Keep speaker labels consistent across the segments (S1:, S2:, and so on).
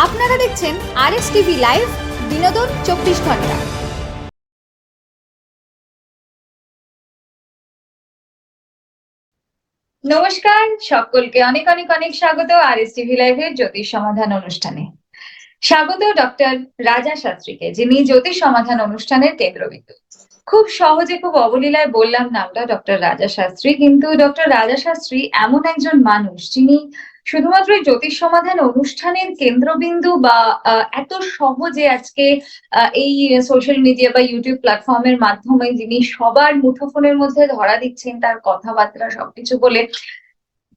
S1: আপনারা দেখছেন RS TV live, বিনোদন 24 ঘন্টা। নমস্কার সকলকে, অনেক অনেক অনেক স্বাগত আরএস টিভি লাইভের জ্যোতিষ সমাধান অনুষ্ঠানে। স্বাগত ডক্টর রাজা শাস্ত্রীকে, যিনি জ্যোতিষ সমাধান অনুষ্ঠানের কেন্দ্রবিন্দু। খুব সহজে, খুব অবলীলায় বললাম নামটা ডক্টর রাজা শাস্ত্রী, কিন্তু ডক্টর রাজা শাস্ত্রী এমন একজন মানুষ যিনি শুধুমাত্র জ্যোতিষ সমাধান অনুষ্ঠানের কেন্দ্রবিন্দু বা এত সহজে আজকে এই সোশ্যাল মিডিয়া বা ইউটিউব প্ল্যাটফর্মের মাধ্যমে যিনি সবার মুঠোফোনের মধ্যে ধরা দিচ্ছেন তার কথাবার্তা সবকিছু বলে,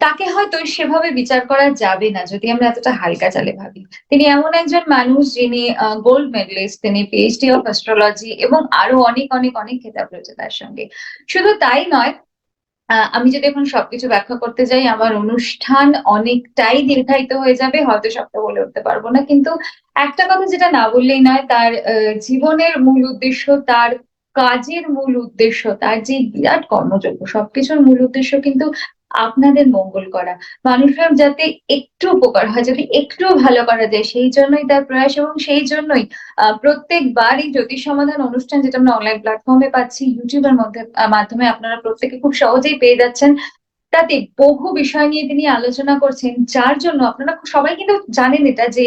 S1: তাকে হয়তো সেভাবে বিচার করা যাবে না যদি আমরা এতটা হালকা চালে ভাবি। তিনি এমন একজন মানুষ যিনি গোল্ড মেডেলিস্ট, তিনি পিএইচডি অফ অ্যাস্ট্রোলজি এবং আরো অনেক অনেক অনেক খেতাব রয়েছে তার সঙ্গে। শুধু তাই নয়, আমি যদি এখন সবকিছু ব্যাখ্যা করতে যাই আমার অনুষ্ঠান অনেকটাই দীর্ঘায়িত হয়ে যাবে, হয়তো সবটা বলে উঠতে পারবো না। কিন্তু একটা কথা যেটা না বললেই নয়, তার জীবনের মূল উদ্দেশ্য, তার কাজের মূল উদ্দেশ্য, তার যে বিরাট কর্মযজ্ঞ, সবকিছুর মূল উদ্দেশ্য কিন্তু আপনাদের মঙ্গল করা, মানুষের যাতে একটু উপকার হয়, যদি একটু ভালো করা যায়, সেই জন্যই তার প্রয়াস। এবং সেই জন্যই প্রত্যেকবার এই জ্যোতিষ সমাধান অনুষ্ঠান, যেটা আমরা অনলাইন প্ল্যাটফর্মে পাচ্ছি, ইউটিউবের মধ্যে মাধ্যমে আপনারা প্রত্যেকে খুব সহজেই পেয়ে যাচ্ছেন, তাতে বহু বিষয় নিয়ে তিনি আলোচনা করছেন, যার জন্য আপনারা সবাই কিন্তু জানেন এটা, যে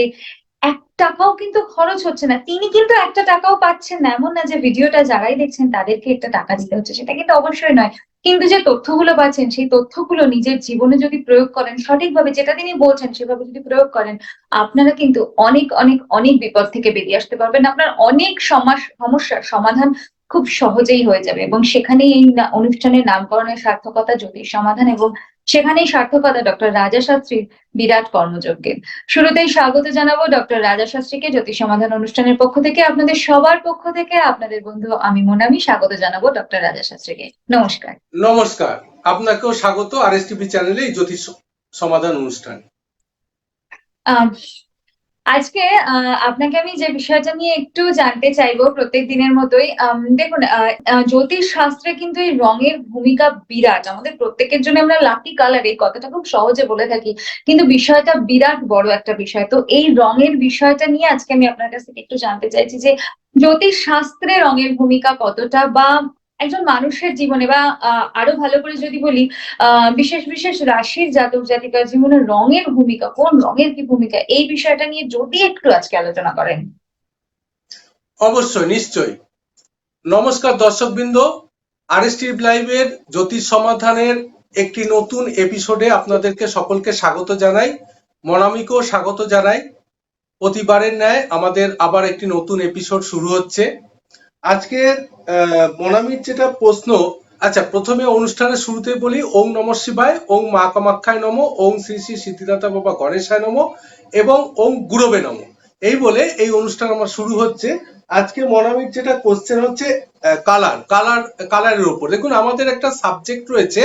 S1: এক টাকাও কিন্তু খরচ হচ্ছে না। তিনি কিন্তু একটা টাকাও পাচ্ছেন না, এমন না যে ভিডিওটা যারাই দেখছেন তাদেরকে একটা টাকা দিতে হচ্ছে, সেটা কিন্তু অবশ্যই নয়। কিন্তু যে তথ্যগুলো পাচ্ছেন, সেই তথ্যগুলো নিজের জীবনে যদি প্রয়োগ করেন সঠিকভাবে, যেটা তিনি বলছেন সেভাবে যদি প্রয়োগ করেন, আপনারা কিন্তু অনেক অনেক অনেক বিপদ থেকে বেরিয়ে আসতে পারবেন। আপনার অনেক সমস্যার সমাধান খুব সহজেই হয়ে যাবে। এবং সেখানেই এই অনুষ্ঠানের নামকরণের সার্থকতা জ্যোতিষ সমাধান, এবং সেখানেই সার্থকতা ডক্টর রাজা শাস্ত্রীর বিরাট কর্মযজ্ঞের। শুরুতেই স্বাগত জানাবো ডক্টর রাজা শাস্ত্রীকে জ্যোতিষ সমাধান অনুষ্ঠানের পক্ষ থেকে, আপনাদের সবার পক্ষ থেকে, আপনাদের বন্ধু আমি মোনামি স্বাগত জানাবো ডক্টর রাজা শাস্ত্রীকে। নমস্কার।
S2: নমস্কার, আপনাকেও স্বাগত আরএস টিভি চ্যানেলে জ্যোতিষ সমাধান অনুষ্ঠান।
S1: আহ আজকে আপনাকে আমি যে বিষয়টা নিয়ে একটু জানতে চাইবো প্রত্যেক দিনের মতোই, দেখুন, জ্যোতিষ শাস্ত্রে কিন্তু এই রঙের ভূমিকা বিরাট। আমাদের প্রত্যেকের জন্য আমরা লাকি কালার এই কথাটা খুব সহজে বলে থাকি, কিন্তু বিষয়টা বিরাট বড় একটা বিষয়। তো এই রঙের বিষয়টা নিয়ে আজকে আমি আপনার কাছ থেকে একটু জানতে চাইছি যে জ্যোতিষ শাস্ত্রে রঙের ভূমিকা কতটা, বা একজন মানুষের জীবনে, বা আরো ভালো করে যদি বলি, বিশেষ বিশেষ রাশির জাতক জাতিকার জীবনে রঙের ভূমিকা, কোন রঙের কি ভূমিকা, এই বিষয়টা নিয়ে যদি একটু আজকে আলোচনা করেন।
S2: অবশ্যই, নিশ্চয়ই। নমস্কার দর্শকবৃন্দ, আরএস টিভি লাইভের জ্যোতিষ সমাধানের একটি নতুন এপিসোডে আপনাদেরকে সকলকে স্বাগত জানাই। মনামিকেও স্বাগত জানাই। প্রতিবারের ন্যায় আমাদের আবার একটি নতুন এপিসোড শুরু হচ্ছে। আজকের মনামির যেটা প্রশ্ন, আচ্ছা, প্রথমে অনুষ্ঠানের শুরুতে বলি ওং নমঃ শিবায়, ওং মা কামাখ্যায় নমঃ, ওং শ্রী শ্রী সিদ্ধিদাতা বাবা গণেশায় নমঃ এবং ওং গুরবে নমঃ। এই বলে এই অনুষ্ঠান আমার শুরু হচ্ছে। আজকে মনামির যেটা কোশ্চেন হচ্ছে কালারের উপর। দেখুন, আমাদের একটা সাবজেক্ট রয়েছে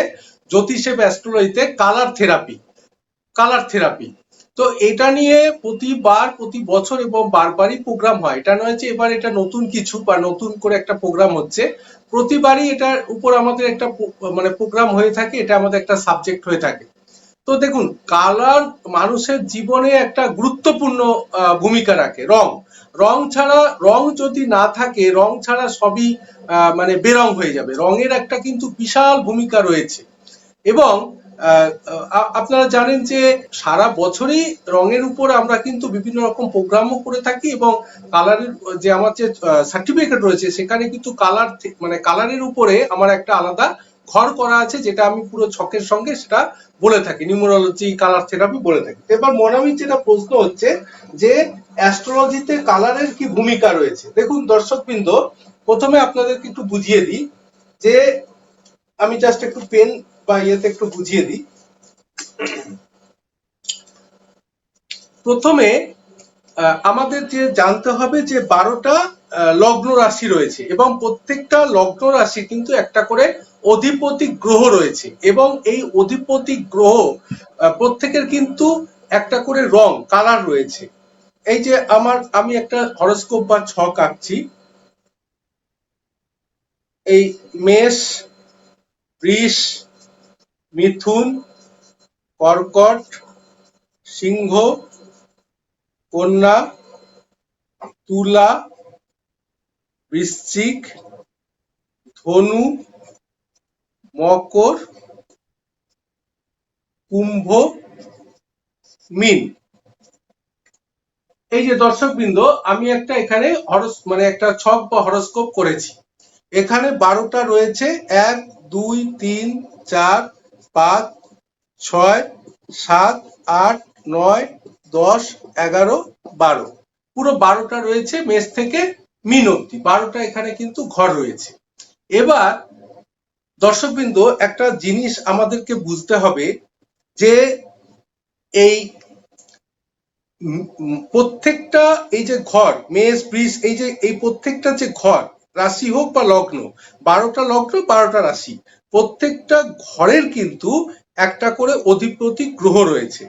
S2: জ্যোতিষে বা অ্যাস্ট্রোলজিতে, কালার থেরাপি। তো এটা নিয়ে প্রতিবার, প্রতি বছর এবং বারবারই প্রোগ্রাম হয়। এটা নয় যে এবার এটা নতুন কিছু বা নতুন করে একটা প্রোগ্রাম হচ্ছে, প্রতিবারই এটার উপর আমাদের একটা মানে প্রোগ্রাম হয়ে থাকে, এটা আমাদের একটা সাবজেক্ট হয়ে থাকে। তো দেখুন, কালার মানুষের জীবনে একটা গুরুত্বপূর্ণ ভূমিকা রাখে। রং ছাড়া, রং যদি না থাকে, রং ছাড়া সবই মানে বেরং হয়ে যাবে। রঙের একটা কিন্তু বিশাল ভূমিকা রয়েছে। এবং আপনারা জানেন যে সারা বছরই রঙের উপর আমরা কিন্তু বিভিন্ন রকম প্রোগ্রামও করে থাকি, এবং কালারের যে আমার যে সার্টিফিকেট রয়েছে সেখানে কিন্তু কালারের উপরে আমার একটা আলাদা ঘর করা আছে, যেটা আমি পুরো ছকের সঙ্গে সেটা বলে থাকি, নিউমেরোলজি কালার থেরাপি বলে থাকি। এবার মনামির যেটা প্রশ্ন হচ্ছে যে অ্যাস্ট্রোলজিতে কালারের কি ভূমিকা রয়েছে। দেখুন দর্শকবৃন্দ, প্রথমে আপনাদেরকে একটু বুঝিয়ে দিই যে, আমি জাস্ট একটু পেন বা ইয়েতে একটু বুঝিয়ে দিই। প্রথমে আমাদের যে জানতে হবে যে 12টা লগ্ন রাশি রয়েছে, এবং প্রত্যেকটা লগ্ন রাশি কিন্তু একটা করে অধিপতি গ্রহ রয়েছে, এবং এই অধিপতি গ্রহ প্রত্যেকের কিন্তু একটা করে রং, কালার রয়েছে। এই যে আমি একটা হরোস্কোপ বা ছক আঁকছি। এই মেষ, বৃষ, মিথুন, কর্কট, সিংহ, কন্যা, তুলা, বৃশ্চিক, ধনু, মকর, কুম্ভ, মীন। এই যে দর্শকবৃন্দ, আমি একটা এখানে একটা ছক বা হরোস্কোপ করেছি। এখানে 12টা রয়েছে, 1 2 3 4 5 6 7 8 9 10 11 12, পুরো 12টা রয়েছে মেষ থেকে মীন অবধি। 12টা এখানে কিন্তু ঘর রয়েছে। এবার দর্শকবৃন্দ, একটা জিনিস আমাদেরকে বুঝতে হবে যে এই প্রত্যেকটা এই যে ঘর, মেষ, বৃষ, এই প্রত্যেকটা যে ঘর, রাশি হোক বা লগ্ন, 12টা লগ্ন 12টা রাশি, প্রত্যেকটা ঘরের কিন্তু একটা করে অধিপতি গ্রহ রয়েছে।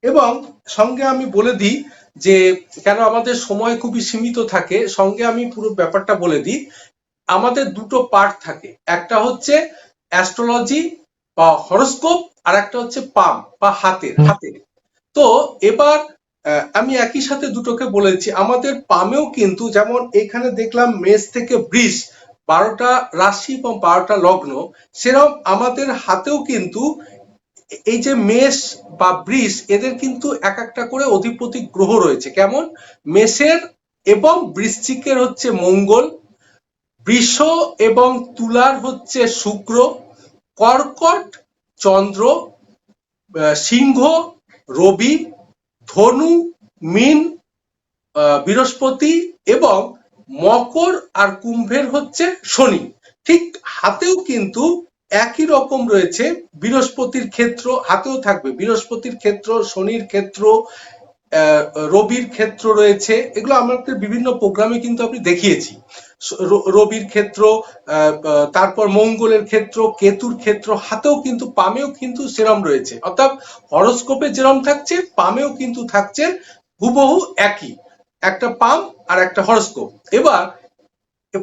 S2: এবং সঙ্গে আমি বলে দিই যে কেন আমাদের সময় খুবই সীমিত থাকে, সঙ্গে আমি পুরো ব্যাপারটা বলে দিই। আমাদের দুটো পার্ট থাকে, একটা হচ্ছে অ্যাস্ট্রোলজি বা হরোস্কোপ, আর একটা হচ্ছে পাম বা হাতের। তো এবার আমি একই সাথে দুটোকে বলেছি। আমাদের পামেও কিন্তু যেমন এখানে দেখলাম মেষ থেকে বৃষ 12টা রাশি এবং 12টা লগ্ন, সেরকম আমাদের হাতেও কিন্তু এই যে মেষ বা বৃষ, এদের কিন্তু এক একটা করে অধিপতি গ্রহ রয়েছে। কেমন? মেষের এবং বৃশ্চিকের হচ্ছে মঙ্গল, বৃষ এবং তুলার হচ্ছে শুক্র, কর্কট চন্দ্র, সিংহ রবি, ধনু মীন বৃহস্পতি, এবং মকর আর কুম্ভের হচ্ছে শনি। ঠিক হাতেও কিন্তু একই রকম রয়েছে। বৃহস্পতির ক্ষেত্র হাতেও থাকবে, বৃহস্পতির ক্ষেত্র, শনির ক্ষেত্র, রবির ক্ষেত্র রয়েছে। এগুলো আমাদের বিভিন্ন প্রোগ্রামে কিন্তু আমি দেখিয়েছি। রবির ক্ষেত্র, তারপর মঙ্গলের ক্ষেত্র, কেতুর ক্ষেত্র হাতেও কিন্তু, পামেও কিন্তু সেরম রয়েছে। অর্থাৎ হরোস্কোপে যেরম থাকছে, পামেও কিন্তু থাকছে হুবহু একই, একটা পাম আর একটা হরোস্কোপ। এবার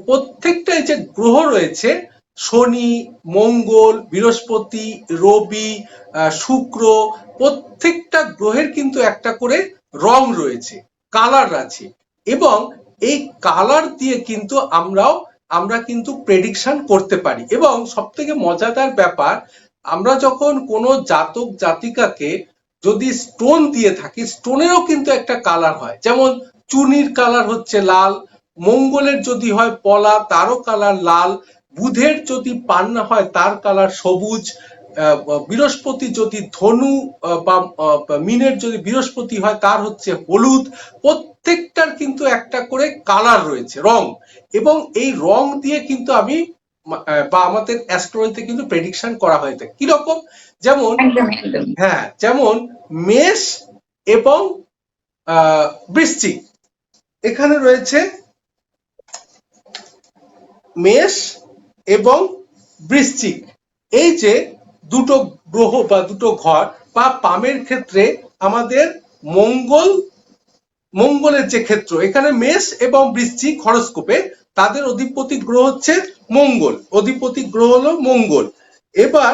S2: প্রত্যেকটা যে গ্রহ রয়েছে, শনি, মঙ্গল, বৃহস্পতি, রবি, শুক্র, প্রত্যেকটা গ্রহের কিন্তু একটা করে রং রয়েছে, কালার আছে। এবং এই কালার দিয়ে কিন্তু আমরা কিন্তু প্রেডিকশন করতে পারি। এবং সব থেকে মজাদার ব্যাপার, আমরা যখন কোনো জাতক জাতিকাকে যদি স্টোন দিয়ে থাকি, স্টোনেরও কিন্তু একটা কালার হয়। যেমন চুনির কালার হচ্ছে লাল, মঙ্গলের যদি হয় পলা, তারও কালার লাল, বুধের যদি পান্না হয় তার কালার সবুজ, বৃহস্পতি যদি ধনু বা মিনের যদি বৃহস্পতি হয় তার হচ্ছে হলুদ। প্রত্যেকটার কিন্তু একটা করে কালার রয়েছে, রং। এবং এই রং দিয়ে কিন্তু আমি বা আমাদের অ্যাস্ট্রোলজিতে কিন্তু প্রেডিকশন করা হয়ে থাকে। কিরকম? যেমন হ্যাঁ, যেমন মেষ এবং বৃশ্চিক, এখানে রয়েছে মেষ এবং বৃশ্চিক, এই যে দুটো গ্রহ বা দুটো ঘর, বা পামের ক্ষেত্রে আমাদের মঙ্গলের যে ক্ষেত্র, এখানে মেষ এবং বৃশ্চিক হরোস্কোপে তাদের অধিপতি গ্রহ হচ্ছে মঙ্গল, অধিপতি গ্রহ হলো মঙ্গল। এবার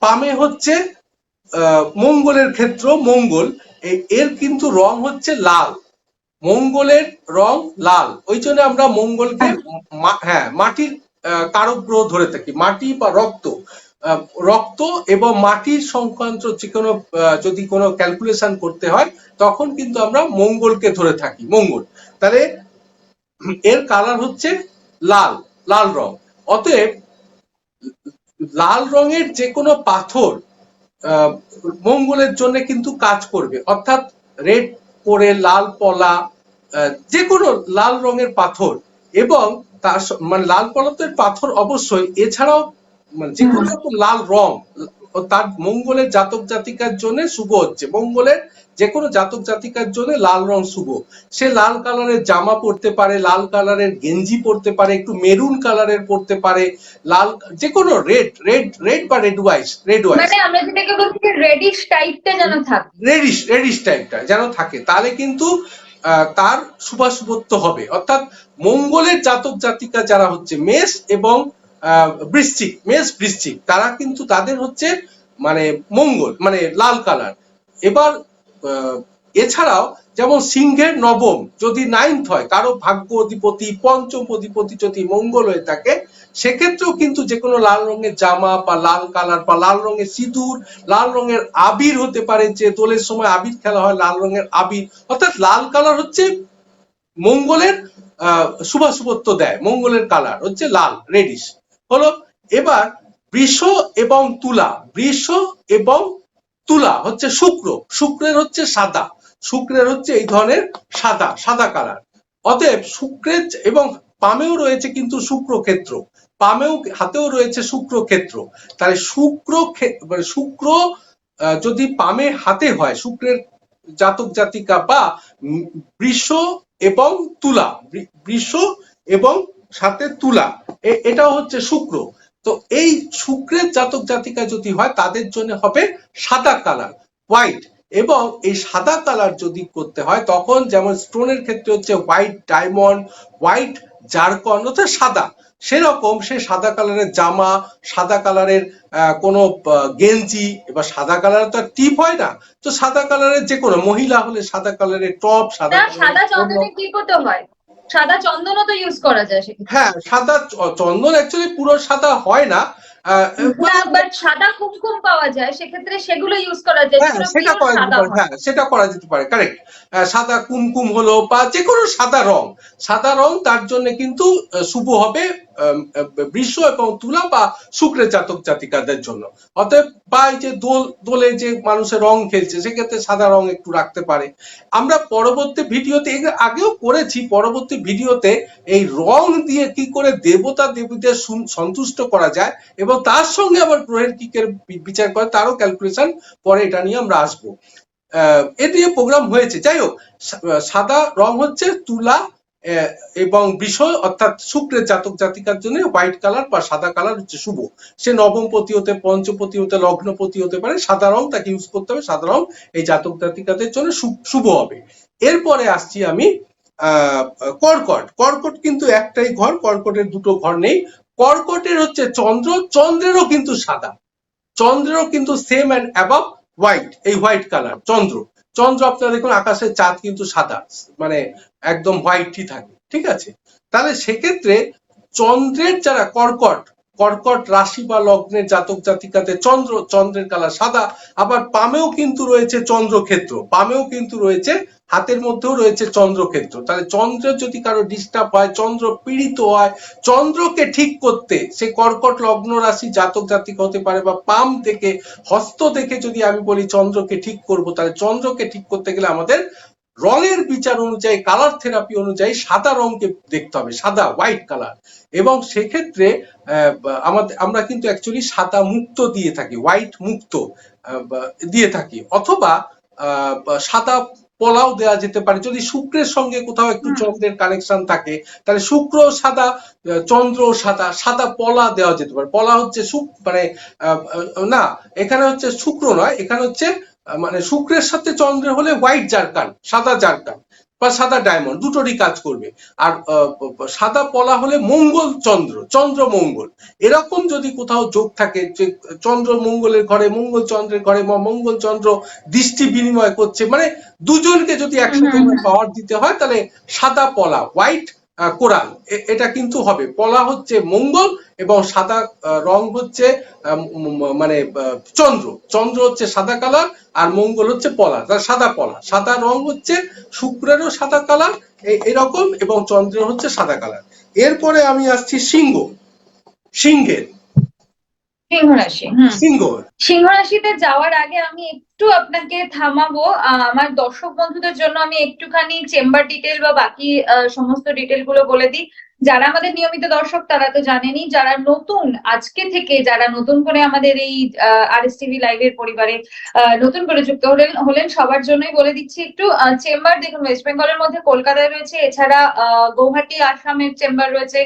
S2: পামে হচ্ছে মঙ্গলের ক্ষেত্র মঙ্গল, এর কিন্তু রং হচ্ছে লাল, মঙ্গলের রং লাল। ওই জন্য আমরা মঙ্গলকে মাটির কারক গ্রহ ধরে থাকি। মাটি বা রক্ত এবং মাটির সংক্রান্ত যে কোনো যদি কোনো ক্যালকুলেশন করতে হয়, তখন কিন্তু আমরা মঙ্গলকে ধরে থাকি, মঙ্গল। তাহলে এর কালার হচ্ছে লাল, লাল রং। অতএব লাল রঙের যে কোনো পাথর মঙ্গলের জন্য কিন্তু কাজ করবে। অর্থাৎ রেড করে লাল পলা, যে কোনো লাল রঙের পাথর, এবং তার মানে লাল পলাতের পাথর অবশ্যই, এছাড়াও মানে যে কোনো রকম লাল রং তার মঙ্গলের জাতক জাতিকার জন্য শুভ হচ্ছে। মঙ্গলের যে কোনো জাতক জাতিকার জন্য লাল রং শুভ। সে লাল কালারের জামা পরতে পারে, লাল কালারের গেঞ্জি পরতে পারে, একটু মেরুন কালারের পরতে পারে, লাল যে কোনো রেড বা রেড ওয়াইজ,
S1: মানে আমরা যেটাকে বলছি রেডিশ টাইপটা যেন থাকে,
S2: রেডিশ টাইপটা যেন থাকে, তাহলে কিন্তু তার শুভাশুভত্ব হবে। অর্থাৎ মঙ্গলের জাতক জাতিকা যারা হচ্ছে মেষ এবং মেষ বৃশ্চিক, তারা কিন্তু তাদের হচ্ছে মানে মঙ্গল মানে লাল কালার। এবার এছাড়াও যেমন সিংহের নবম যদি 9th হয়, কারো ভাগ্য অধিপতি, পঞ্চম অধিপতি যদি মঙ্গল হয়ে থাকে, সেক্ষেত্রেও কিন্তু যে কোনো লাল রঙের জামা বা লাল কালার বা লাল রঙের সিঁদুর, লাল রঙের আবির হতে পারে, যে দোলের সময় আবির খেলা হয় লাল রঙের আবির, অর্থাৎ লাল কালার হচ্ছে মঙ্গলের শুভাশুভত্ব দেয়। মঙ্গলের কালার হচ্ছে লাল, রেডিশ হলো। এবার বৃষ এবং তুলা, বৃষ এবং তুলা হচ্ছে শুক্র, শুক্রের হচ্ছে সাদা, শুক্রের হচ্ছে এই ধরনের সাদা সাদা কালার। অতএব শুক্রের এবং পামেও রয়েছে কিন্তু শুক্র ক্ষেত্র, পামেও হাতেও রয়েছে শুক্র ক্ষেত্র। তাহলে শুক্র মানে শুক্র যদি পামে হাতে হয়, শুক্রের জাতক জাতিকা বা বৃষ এবং তুলা, বৃষ এবং সাথে তুলা, এটাও হচ্ছে শুক্র। তো এই শুক্রের জাতক জাতিকা যদি হয় তাদের জন্য হবে সাদা কালার, হোয়াইট। এবং এই সাদা কালার যদি করতে হয় তখন যেমন স্টোনের ক্ষেত্রে হচ্ছে হোয়াইট ডায়মন্ড, হোয়াইট জারকন, অর্থাৎ সাদা, সেরকম সে সাদা কালারের জামা, সাদা কালারের কোনো গেঞ্জি, এবার সাদা কালারের তো টিপ হয় না, তো সাদা কালারের যে কোনো, মহিলা হলে সাদা কালারের টপ, সাদা
S1: সাদা চন্দনে কি করতে হয়? সাদা চন্দনও তো ইউজ করা যায় সেক্ষেত্রে।
S2: হ্যাঁ, সাদা চন্দন অ্যাকচুয়ালি পুরো সাদা হয় না,
S1: না, বাট সাদা কুমকুম পাওয়া যায়, সেক্ষেত্রে সেগুলো ইউজ করা যায়,
S2: হ্যাঁ
S1: যেগুলো
S2: সেটা
S1: পিওর
S2: করা যেতে
S1: সাদা
S2: পারে,
S1: হয়।
S2: হ্যাঁ সেটা করা যেতে পারে, কারেক্ট। সাদা কুমকুম হলো বা যে কোনো সাদা রং, সাদা রং তার জন্য কিন্তু শুভ হবে বৃষ এবং তুলা বা শুক্রের জাতক জাতিকাদের জন্য। অতএব বা এই যে দোলে যে মানুষের রং খেলছে, সেক্ষেত্রে সাদা রং একটু রাখতে পারে। আমরা পরবর্তী ভিডিওতে, আগেও করেছি, পরবর্তী ভিডিওতে এই রং দিয়ে কি করে দেবতা দেবীদের সন্তুষ্ট করা যায় এবং তার সঙ্গে আবার গ্রহের কিকের বিচার করে তারও ক্যালকুলেশন পরে, এটা নিয়ে আমরা আসবো। এ নিয়ে প্রোগ্রাম হয়েছে। যাই হোক, সাদা রং হচ্ছে তুলা এবং বৃষ অর্থাৎ শুক্রের জাতক জাতিকার জন্য হোয়াইট কালার বা সাদা কালার হচ্ছে শুভ। সে নবমপতি হতে, পঞ্চপতি হতে, লগ্নপতি হতে পারে, সাদা রং তাকে ইউজ করতে হবে। সাদা রং এই জাতক জাতিকাদের জন্য শুভ হবে। এরপরে আসছি আমি কর্কট। কর্কট কিন্তু একটাই ঘর, কর্কটের দুটো ঘর নেই। কর্কটের হচ্ছে চন্দ্র, চন্দ্রেরও কিন্তু সাদা, চন্দ্রেরও কিন্তু সেম অ্যান্ড অ্যাবাভ হোয়াইট, এই হোয়াইট কালার চন্দ্র। চন্দ্র আপনারা দেখুন আকাশের চাঁদ কিন্তু সাদা, মানে একদম হোয়াইটই থাকে, ঠিক আছে। তাহলে সেক্ষেত্রে চন্দ্রের যারা কর্কট, কর্কট রাশি বা লগ্নের জাতক জাতিকাতে চন্দ্রের কালার সাদা। আবার পামেও কিন্তু রয়েছে চন্দ্রক্ষেত্র, পামেও কিন্তু রয়েছে, হাতের মধ্যেও রয়েছে চন্দ্রক্ষেত্র। তাহলে চন্দ্রের যদি কারো ডিস্টার্ব হয়, চন্দ্র পীড়িত হয়, চন্দ্রকে ঠিক করতে সে কর্কট লগ্ন রাশি জাতক জাতিকা হতে পারে, বা পাম থেকে হস্ত দেখে যদি আমি বলি চন্দ্রকে ঠিক করব, তাহলে চন্দ্রকে ঠিক করতে গেলে আমাদের রঙের বিচার অনুযায়ী, কালার থেরাপি অনুযায়ী সাদা রংকে দেখতে হবে, সাদা হোয়াইট কালার। এবং সেক্ষেত্রে আমরা কিন্তু অ্যাকচুয়ালি সাদা মুক্ত দিয়ে থাকি, হোয়াইট মুক্ত দিয়ে থাকি, অথবা সাদা পলাও দেওয়া যেতে পারে যদি শুক্রের সঙ্গে কোথাও একটু চন্দ্রের কানেকশন থাকে, তাহলে শুক্র সাদা, চন্দ্র সাদা, সাদা পলা দেওয়া যেতে পারে। পলা হচ্ছে মানে না, এখানে হচ্ছে শুক্র নয়, এখানে হচ্ছে মানে শুক্রের সাথে চন্দ্রের হলে হোয়াইট জারকান, সাদা জারকান বা সাদা ডায়মন্ড, দুটোরই কাজ করবে। আর সাদা পলা হলে মঙ্গল চন্দ্র, চন্দ্র মঙ্গল, এরকম যদি কোথাও যোগ থাকে, যে চন্দ্র মঙ্গলের ঘরে, মঙ্গল চন্দ্রের ঘরে, মঙ্গল চন্দ্র দৃষ্টি বিনিময় করছে, মানে দুজনকে যদি একসাথে পাওয়ার দিতে হয়, তাহলে সাদা পলা, হোয়াইট কোরাল, এটা কিন্তু হবে। পলা হচ্ছে মঙ্গল এবং সাদা রং হচ্ছে মানে চন্দ্র, চন্দ্র হচ্ছে সাদা কালার আর মঙ্গল হচ্ছে পলা, তার সাদা পলা। সাদা রং হচ্ছে শুক্রেরও সাদা কালার এরকম, এবং চন্দ্রের হচ্ছে সাদা কালার। এরপরে আমি আসছি সিংহ, সিংহের,
S1: সিংহ রাশি।
S2: সিংহ
S1: সিংহ রাশিতে যাওয়ার আগে আমি একটু আপনাকে থামাবো। আমার দর্শক বন্ধুদের জন্য আমি একটুখানি চেম্বার ডিটেল বা বাকি সমস্ত ডিটেল গুলো বলে দিই। যারা আমাদের নিয়মিত দর্শক তারা তো জানেনই, যারা নতুন, আজকে থেকে যারা নতুন করে আমাদের এই আরএসটিভি লাইভের পরিবারে নতুন করে যুক্ত হলেন সবার জন্যই বলে দিচ্ছি একটু। চেম্বার দেখুন, ওয়েস্ট বেঙ্গলের মধ্যে কলকাতায় রয়েছে, এছাড়া গৌহাটি আসামের চেম্বার রয়েছে,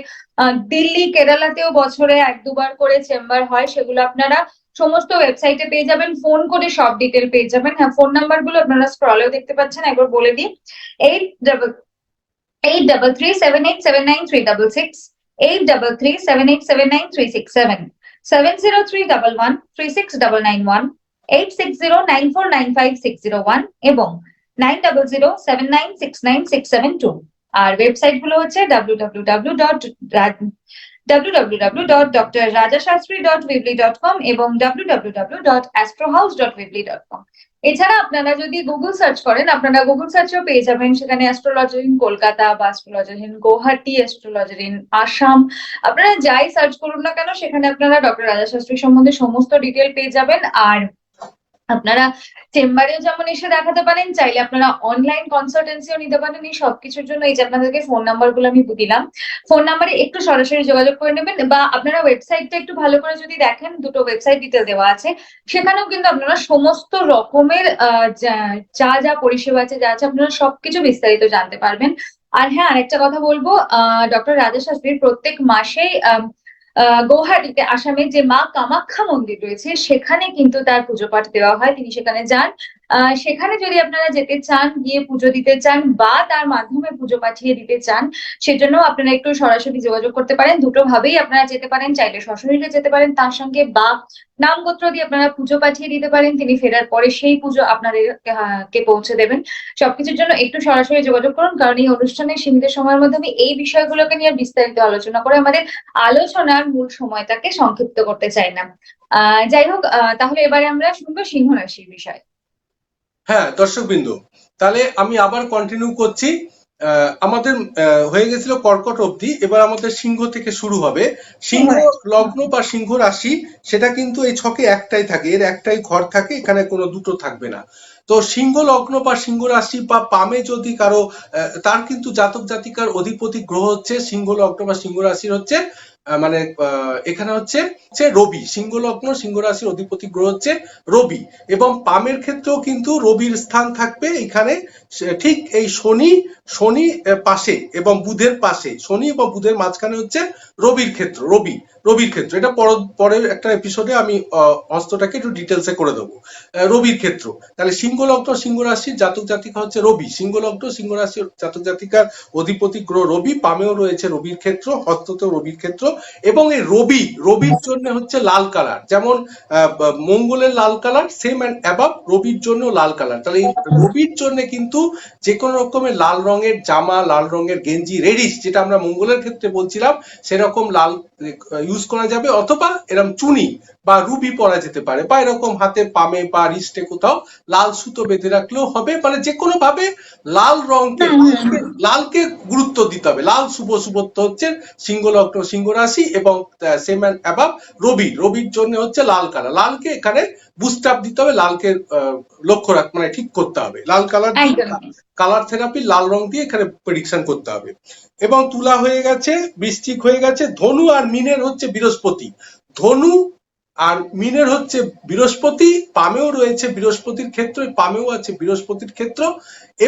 S1: দিল্লি কেরালাতেও বছরে 1-2বার করে চেম্বার হয়, সেগুলো আপনারা সমস্ত ওয়েবসাইটে পেয়ে যাবেন, ফোন করে সব ডিটেল পেয়ে যাবেন। হ্যাঁ, ফোন নাম্বার গুলো আপনারা স্ক্রলেও দেখতে পাচ্ছেন, একবার বলে দিই। 8337879366, 8337879367, 7031136991, 8609495601 এবং 9007969672। আর ওয়েবসাইট গুলো হচ্ছে www.drrajashastri.weebly.com এবং www.astrohouse.weebly.com। এছাড়া আপনারা যদি গুগল সার্চ করেন, আপনারা গুগল সার্চেও পেয়ে যাবেন, সেখানে অ্যাস্ট্রোলজার ইন কলকাতা বা astrologer in Guwahati, astrologer in Assam, আপনারা যাই সার্চ করুন না কেন সেখানে আপনারা ডক্টর রাজা শাস্ত্রী সম্বন্ধে সমস্ত ডিটেল পেয়ে যাবেন। আর আপনারা চেম্বারেও যেমন এসে দেখাতে পারেন, চাইলে আপনারা অনলাইন কনসালটেন্সিও নিতে পারেন। এই সবকিছুর জন্য এই যে আপনাদেরকে ফোন নাম্বার গুলো আমি দিলাম, ফোন নাম্বারে একটু সরাসরি যোগাযোগ করে নেবেন, বা আপনারা ওয়েবসাইটটা একটু ভালো করে যদি দেখেন, দুটো ওয়েবসাইট ডিটেল দেওয়া আছে, সেখানেও কিন্তু আপনারা সমস্ত রকমের যা যা পরিষেবা আছে, যা আছে, আপনারা সবকিছু বিস্তারিত জানতে পারবেন। আর হ্যাঁ, আরেকটা কথা বলবো, ডক্টর রাজা শাস্ত্রীর প্রত্যেক মাসেই গৌহাটিতে, আসামের যে মা কামাখ্যা মন্দির রয়েছে, সেখানে কিন্তু তার পুজো পাঠ দেওয়া হয়, তিনি সেখানে যান। সেখানে যদি আপনারা যেতে চান, গিয়ে পুজো দিতে চান, বা তার মাধ্যমে পুজো পাঠিয়ে দিতে চান, সেজন্য আপনারা একটু সরাসরি যোগাযোগ করতে পারেন। দুটো ভাবেই আপনারা যেতে পারেন, চাইলে সশরীরে যেতে পারেন তার সঙ্গে, বা নামগোত্র দিয়ে আপনারা পুজো পাঠিয়ে দিতে পারেন, তিনি ফেরার পরে সেই পুজো আপনাদের কে পৌঁছে দেবেন। সবকিছুর জন্য একটু সরাসরি যোগাযোগ করুন, কারণ এই অনুষ্ঠানের সীমিত সময়ের মধ্যে আমি এই বিষয়গুলোকে নিয়ে বিস্তারিত আলোচনা করে আমাদের আলোচনার মূল সময়টাকে সংক্ষিপ্ত করতে চাই না। যাই হোক, তাহলে এবারে আমরা শুনবো সিংহ রাশির বিষয়।
S2: হ্যাঁ দর্শকবৃন্দ, তাহলে আমি আবার কন্টিনিউ করছি। আমাদের হয়ে গেছিল কর্কট অবধি, এবার আমাদের সিংহ থেকে শুরু হবে। সিংহ লগ্ন বা সিংহ রাশি, সেটা কিন্তু এই ছকে একটাই থাকে, এর একটাই ঘর থাকে, এখানে কোনো দুটো থাকবে না। তো সিংহ লগ্ন বা সিংহ রাশি বা পামে যদি কারো, তার কিন্তু জাতক জাতিকার অধিপতি গ্রহ হচ্ছে সিংহ লগ্ন বা সিংহ রাশির হচ্ছে মানে এখানে হচ্ছে রবি। সিংহ লগ্ন সিংহ রাশির অধিপতি গ্রহ হচ্ছে রবি, এবং পামের ক্ষেত্রেও কিন্তু রবির স্থান থাকবে এখানে, ঠিক এই শনি পাশে এবং বুধের পাশে, শনি এবং বুধের মাঝখানে হচ্ছে রবির ক্ষেত্র, রবির ক্ষেত্র। এটা পরের একটা এপিসোডে আমি অস্ত্রটাকে একটু ডিটেলসে করে দেবো। রবির ক্ষেত্র, তাহলে সিংহ লগ্ন সিংহ রাশির জাতক জাতিকা হচ্ছে রবি। সিংহ লগ্ন সিংহ রাশির জাতক জাতিকার অধিপতি গ্রহ রবি, পামেও রয়েছে রবির ক্ষেত্র, হস্ততেও রবির ক্ষেত্র। এবং এই রবির জন্য হচ্ছে লাল কালার, যেমন মঙ্গলের লাল কালার, সেম অ্যান্ড অ্যাবাভ রবির জন্য লাল কালার। তাহলে এই রবির জন্য কিন্তু যে কোনো রকমের লাল রঙের জামা, লাল রঙের গেঞ্জি, রেডিশ, যেটা আমরা মঙ্গলের ক্ষেত্রে বলছিলাম, সেরকম লাল ইউজ করা যাবে, অথবা এরকম চুনি বা রুবি পরা যেতে পারে, বা এরকম হাতে পামে বা রিস্টে কোথাও লাল সুতো বেঁধে রাখলেও হবে। মানে যে কোনো ভাবে লাল রঙকে, লালকে গুরুত্ব দিতে হবে। লাল শুভত্ব হচ্ছে সিংহ লগ্ন সিংহ রাশি, এবং সেম অ্যান্ড অ্যাবাভ রবির জন্য হচ্ছে লাল কালার। লালকে এখানে বুস্ট আপ দিতে হবে, লালকে লক্ষ্য মানে ঠিক করতে হবে। লাল কালার থেরাপি, লাল রং দিয়ে এখানে প্রেডিকশন করতে হবে। এবং তুলা হয়ে গেছে, বৃশ্চিক হয়ে গেছে, ধনু আর মীনের হচ্ছে বৃহস্পতি। ধনু আর মীনের হচ্ছে বৃহস্পতি, পামেও রয়েছে বৃহস্পতির ক্ষেত্র, পামেও আছে বৃহস্পতির ক্ষেত্র।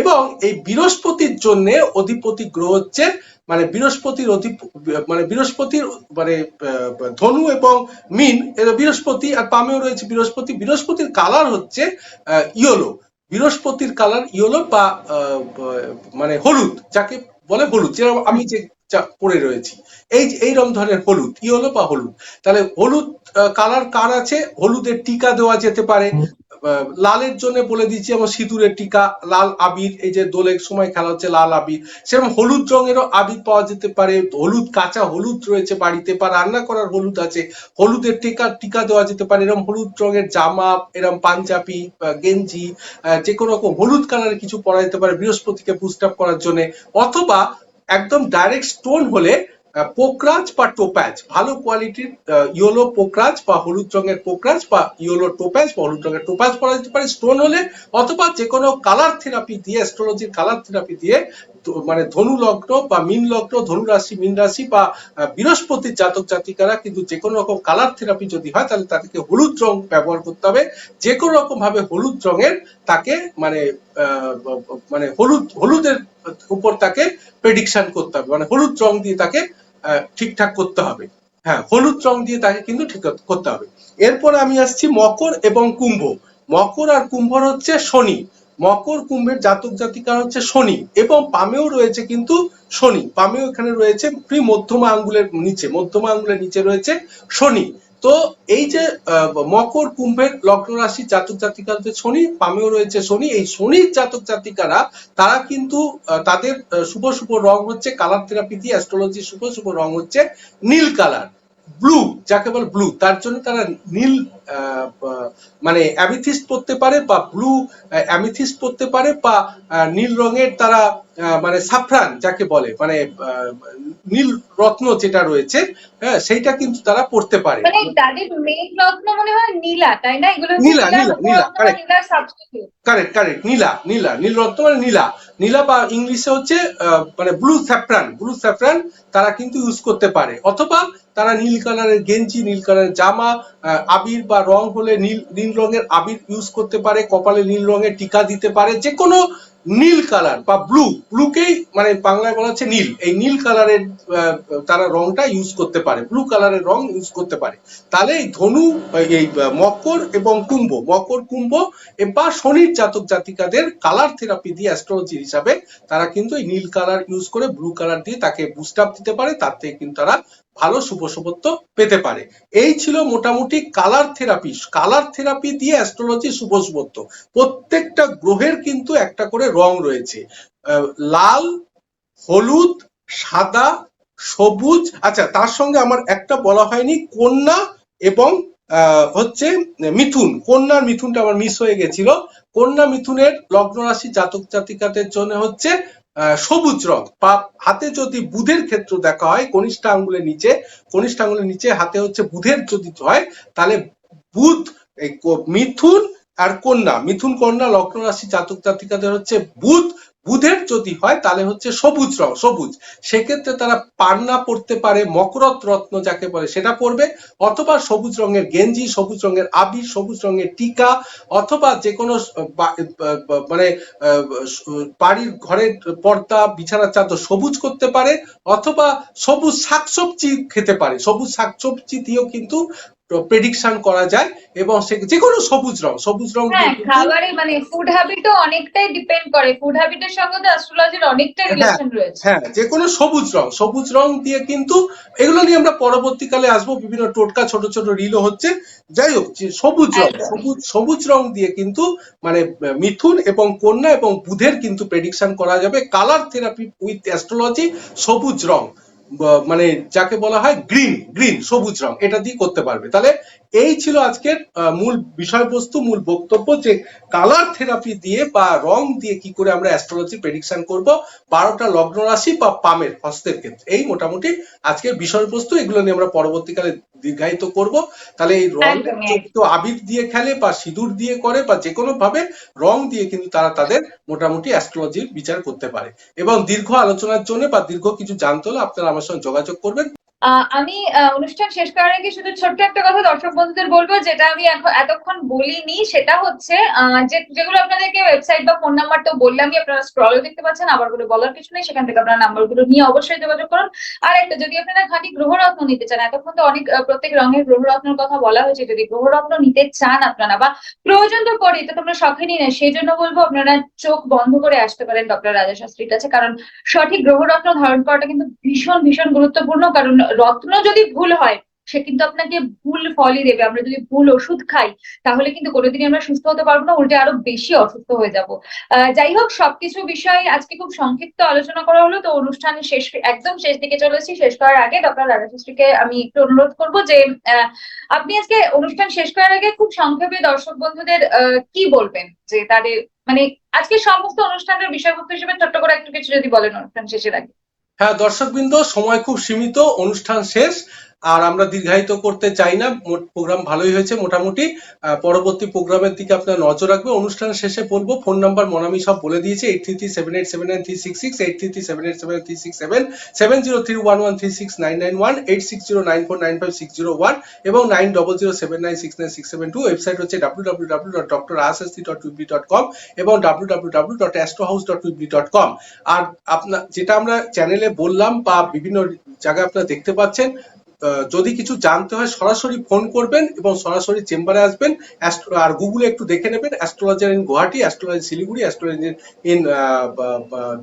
S2: এবং এই বৃহস্পতির জন্য অধিপতি গ্রহ হচ্ছে মানে বৃহস্পতির মানে ধনু এবং মীন বৃহস্পতি, আর পামেও রয়েছে বৃহস্পতি। বৃহস্পতির কালার হচ্ছে ইয়েলো, বৃহস্পতির কালার ইয়েলো বা মানে হলুদ, যাকে বলে হলুদ, যেরকম আমি যে পরে রয়েছি এইরকম ধরনের হলুদ, ইয়েলো বা হলুদ। তাহলে হলুদ কালার কার আছে, হলুদের টিকা দেওয়া যেতে পারে। লালের জন্য বলে দিচ্ছি, যেমন সিঁদুরের টিকা, লাল আবির, এই যে দোলের সময় খেলা হচ্ছে লাল আবির, সেরকম হলুদ রঙেরও আবির পাওয়া যেতে পারে। হলুদ, কাঁচা হলুদ রয়েছে বাড়িতে, বা রান্না করার হলুদ আছে, হলুদের টিকা দেওয়া যেতে পারে। এরকম হলুদ রঙের জামা, এরকম পাঞ্জাবি, গেঞ্জি, যে কোনো রকম হলুদ কালারের কিছু পরা যেতে পারে বৃহস্পতিকে বুস্ট আপ করার জন্য। অথবা একদম ডাইরেক্ট স্টোন হলে পোকরাজ বা টোপ্যাজ, ভালো কোয়ালিটির ইয়েলো পোকরাজ বা হলুদ রঙের পোকরাজ বা ইয়েলো টোপ্যাজ বা হলুদ রঙের টোপ্যাজ পরা যেতে পারে স্টোন হলে। অথবা যে কোনো কালার থেরাপি দিয়ে, অ্যাস্ট্রোলজির কালার থেরাপি দিয়ে, মানে ধনু লগ্ন বা মীন লগ্ন, ধনু রাশি, মীন রাশি বা বৃহস্পতির জাতক জাতিকারা কিন্তু যে কোনো রকম কালার থেরাপি যদি হয়, তাহলে তাদেরকে হলুদ রং ব্যবহার করতে হবে। যে কোনো রকম ভাবে হলুদ রঙের তাকে মানে হলুদের উপর তাকে প্রেডিকশন করতে হবে, মানে হলুদ রং দিয়ে তাকে ঠিকঠাক করতে হবে। হ্যাঁ, হলুদ রং দিয়ে তাকে কিন্তু ঠিক করতে হবে। এরপর আমি আসছি মকর এবং কুম্ভ। মকর আর কুম্ভর হচ্ছে শনি। মকর কুম্ভের জাতক জাতিকার হচ্ছে শনি, এবং পামেও রয়েছে কিন্তু শনি, পামেও এখানে রয়েছে মধ্যমা আঙ্গুলের নিচে রয়েছে শনি। তো তো এই যে মকর কুম্ভের লগ্ন রাশি জাতক জাতিকাদের শনি, পামেও রয়েছে শনি, এই শনির জাতক জাতিকারা তারা কিন্তু তাদের শুভ শুভ রং হচ্ছে, কালার থেরাপি দিয়ে অ্যাস্ট্রোলজি শুভ শুভ রং হচ্ছে নীল কালার, ব্লু, যাকে বলে ব্লু। তার জন্য তারা নীল মানে অ্যামিথিস্ট পড়তে পারে বা ব্লু অ্যামিথিস্ট পড়তে পারে, বা নীল রঙের তারা মানে সাফরান যাকে বলে, মানে নীল রত্ন যেটা রয়েছে, হ্যাঁ সেইটা কিন্তু তারা পড়তে পারে।
S1: মানে তাদের মেইন রত্ন মনে হয় নীলা, তাই না? এগুলো হচ্ছে
S2: নীলা,
S1: নীলার
S2: নীলা, নীলা,
S1: উপরত্ন বা
S2: কারেক্ট,
S1: নীলার সাবস্টিটিউট।
S2: কারেক্ট, কারেক্ট, নীলা, নীলা, নীল রত্ন মানে নীলা, নীলা বা ইংলিশে হচ্ছে মানে ব্লু স্যাফরান, ব্লু স্যাফরান তারা কিন্তু ইউজ করতে পারে। অথবা তারা নীল কালারের গেঞ্জি, নীল কালারের জামা, আবির বা রং হলে নীল, নীল রঙের আবির ইউজ করতে পারে, কপালে নীল রঙের টিকা দিতে পারে, যে কোনো নীল কালার বা ব্লু, ব্লুকেই মানে বাংলায় বলা হচ্ছে নীল, এই নীল কালারের তারা রংটা ইউজ করতে পারে, ব্লু কালারের রং ইউজ করতে পারে। তাহলে এই ধনু, এই মকর এবং কুম্ভ, মকর কুম্ভ বা শনির জাতক জাতিকাদের কালার থেরাপি দিয়ে অ্যাস্ট্রোলজি হিসাবে তারা কিন্তু এই নীল কালার ইউজ করে ব্লু কালার দিয়ে তাকে বুস্ট আপ দিতে পারে, তার থেকে কিন্তু তারা ভালো শুভ শুভত্ব পেতে পারে। এই ছিল মোটামুটি কালার থেরাপি, কালার থেরাপি দিয়ে অ্যাস্ট্রোলজি শুভ শুভত্ব। প্রত্যেকটা গ্রহের কিন্তু একটা করে রং রয়েছে, লাল, হলুদ, সাদা, সবুজ। আচ্ছা, তার সঙ্গে আমার একটা বলা হয়নি, কন্যা এবং হচ্ছে মিথুন, কন্যার মিথুনটা আমার মিস হয়ে গেছিল। কন্যা মিথুনের লগ্ন রাশি জাতক জাতিকাদের জন্য হচ্ছে সবুজ রং, বা হাতে যদি বুধের ক্ষেত্র দেখা হয়, কনিষ্ঠ আঙ্গুলের নিচে, কনিষ্ঠ আঙ্গুলের নিচে হাতে হচ্ছে বুধের যদি হয়, তাহলে বুধ, মিথুন আর কন্যা, মিথুন কন্যা লগ্ন রাশি জাতক জাতিকাদের হচ্ছে বুধ, বুধের যদি হয় তাহলে হচ্ছে সবুজ রং, সবুজ। সেক্ষেত্রে তারা পান্না পড়তে পারে, মকরত রত্ন যাকে বলে সেটা পড়বে, অথবা সবুজ রঙের গেঞ্জি, সবুজ রঙের আবির, সবুজ রঙের টিকা, অথবা যে কোনো মানে বাড়ির ঘরের পর্দা, বিছানার চাদর সবুজ করতে পারে, অথবা সবুজ শাকসবজি খেতে পারে, সবুজ শাকসবজি দিয়েও কিন্তু প্রেডিকশন করা যায়। এবং যে কোনো সবুজ রং, সবুজ রং দিয়ে
S1: হ্যাঁ,
S2: কিন্তু,
S1: খাবারে মানে ফুড হ্যাবিটও অনেকটাই ডিপেন্ড করে, ফুড হ্যাবিটের সঙ্গে তো অ্যাস্ট্রোলজির অনেকটাই
S2: হ্যাঁ,
S1: রিলেশন রয়েছে।
S2: হ্যাঁ, যে কোনো সবুজ রং, সবুজ রং দিয়ে কিন্তু, এগুলো নিয়ে আমরা পরবর্তীকালে আসবো, বিভিন্ন টোটকা ছোট ছোট রিলও হচ্ছে। যাই হোক, যে সবুজ রং,
S1: একদমই।
S2: সবুজ সবুজ রং দিয়ে কিন্তু মানে মিথুন এবং কন্যা এবং বুধের কিন্তু প্রেডিকশন করা যাবে। কালার থেরাপি উইথ অ্যাস্ট্রোলজি, সবুজ রং, মানে যাকে বলা হয় গ্রিন, গ্রিন সবুজ রং, এটা দিয়ে করতে পারবে। তাহলে এই ছিল আজকের মূল বিষয়বস্তু, মূল বক্তব্য, যে কালার থেরাপি দিয়ে বা রং দিয়ে কি করে আমরা অ্যাস্ট্রোলজি প্রেডিকশন করব 12টা লগ্ন রাশি বা পামের হস্তের ক্ষেত্রে। এই মোটামুটি আজকের বিষয়বস্তু, এগুলো নিয়ে আমরা পরবর্তীকালে দীর্ঘায়িত করব। তাহলে এই রং
S1: একদমই।
S2: যদি কেউ আবির দিয়ে খেলে বা সিঁদুর দিয়ে করে বা যে কোনো ভাবে রং দিয়ে কিন্তু তারা তাদের মোটামুটি অ্যাস্ট্রোলজির বিচার করতে পারে। এবং দীর্ঘ আলোচনার জন্য বা দীর্ঘ কিছু জানতে হলে আপনারা আমার সঙ্গে যোগাযোগ করবেন।
S1: আমি অনুষ্ঠান শেষ করার আগে শুধু ছোট্ট একটা কথা দর্শক বন্ধুদের বলবো, যেটা আমি এতক্ষণ বলিনি, সেটা হচ্ছে যেগুলো আপনাদেরকে ওয়েবসাইট বা ফোন নাম্বার তো বললামই, আপনারা স্ক্রলও দেখতে পাচ্ছেন, আবার করে বলার কিছু নেই, সেখান থেকে আপনারা নাম্বারগুলো নিয়ে অবশ্যই যোগাযোগ করুন। আর একটা, যদি আপনারা খাঁটি গ্রহরত্ন নিতে চান, এতক্ষণ তো অনেক প্রত্যেক রঙের গ্রহরত্নের কথা বলা হয়েছে, যদি গ্রহরত্ন নিতে চান আপনারা, বা প্রয়োজন তো পড়ে, এটা তোমরা শখেনই না, সেই জন্য বলবো আপনারা চোখ বন্ধ করে আসতে পারেন ডক্টর রাজা শাস্ত্রীর কাছে। কারণ সঠিক গ্রহরত্ন ধারণ করাটা কিন্তু ভীষণ ভীষণ গুরুত্বপূর্ণ। কারণ রত্ন যদি ভুল হয়, সে কিন্তু আপনাকে ভুল ফলই দেবে। আমরা যদি ভুল ওষুধ খাই, তাহলে কিন্তু কোনোদিনই আমরা সুস্থ হতে পারবো না, উল্টে আরো বেশি অসুস্থ হয়ে যাব। যাই হোক, সবকিছু বিষয়ে আজকে খুব সংক্ষিপ্ত আলোচনা করা হলো। তো অনুষ্ঠানের শেষ, একদম শেষ দিকে চলেছি, শেষ করার আগে ডক্টর রাজা শাস্ত্রীকে আমি একটু অনুরোধ করবো যে আপনি আজকে অনুষ্ঠান শেষ করার আগে খুব সংক্ষেপে দর্শক বন্ধুদের কি বলবেন, যে তাদের মানে আজকে সমস্ত অনুষ্ঠানের বিষয়বস্তু হিসেবে ছোট্ট করে একটু কিছু যদি বলেন অনুষ্ঠান শেষের আগে।
S2: হ্যাঁ দর্শকবৃন্দ, সময় খুব সীমিত, অনুষ্ঠান শেষ, আর আমরা দীর্ঘায়িত করতে চাই না। প্রোগ্রাম ভালোই হয়েছে মোটামুটি। পরবর্তী প্রোগ্রামের দিকে আপনারা নজর রাখবে। অনুষ্ঠান শেষে বলবো, ফোন নাম্বার মনামি সব বলে দিয়েছে, 8337879366, 8337879367, 7031136991, 8609495601 এবং 9007969672। ওয়েবসাইট হচ্ছে www.drashastri.weebly.com এবং www.astrohouse.weebly.com। আর আপনার যেটা আমরা চ্যানেলে বললাম বা বিভিন্ন জায়গায় আপনারা দেখতে পাচ্ছেন, যদি কিছু জানতে হয় সরাসরি ফোন করবেন এবং সরাসরি চেম্বারে আসবেন। আর গুগলে একটু দেখে নেবেন astrologer in Guwahati, astrology Siliguri, astrology in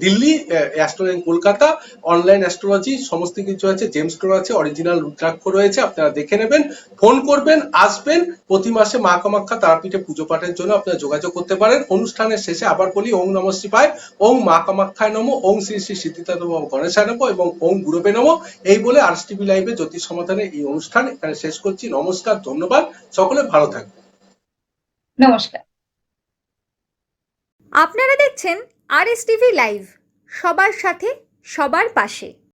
S2: Delhi, astrology in Kolkata, online astrology সমস্ত কিছু আছে, জেম স্টোর আছে, অরিজিনাল রুদ্রাক্ষ রয়েছে, আপনারা দেখে নেবেন, ফোন করবেন, আসবেন। প্রতি মাসে মা কামাখ্যা তারাপীঠে পুজো পাঠের জন্য আপনারা যোগাযোগ করতে পারেন। অনুষ্ঠানের শেষে আবার বলি, ওং নমঃ শিবায়, ওং মা কামাখ্যায় নমঃ, ওং শ্রী শ্রী সিদ্ধিদাতা গণেশায় নমঃ এবং ওং গুরবে নমঃ। এই বলে আরএসটিভি লাইভে জ্যোতিষ সমাধানের এই অনুষ্ঠান এখানে শেষ করছি। নমস্কার, ধন্যবাদ, সকলে ভালো থাকবেন।
S1: নমস্কার।
S3: আপনারা দেখছেন আরএসটিভি লাইভ, সবার সাথে সবার পাশে।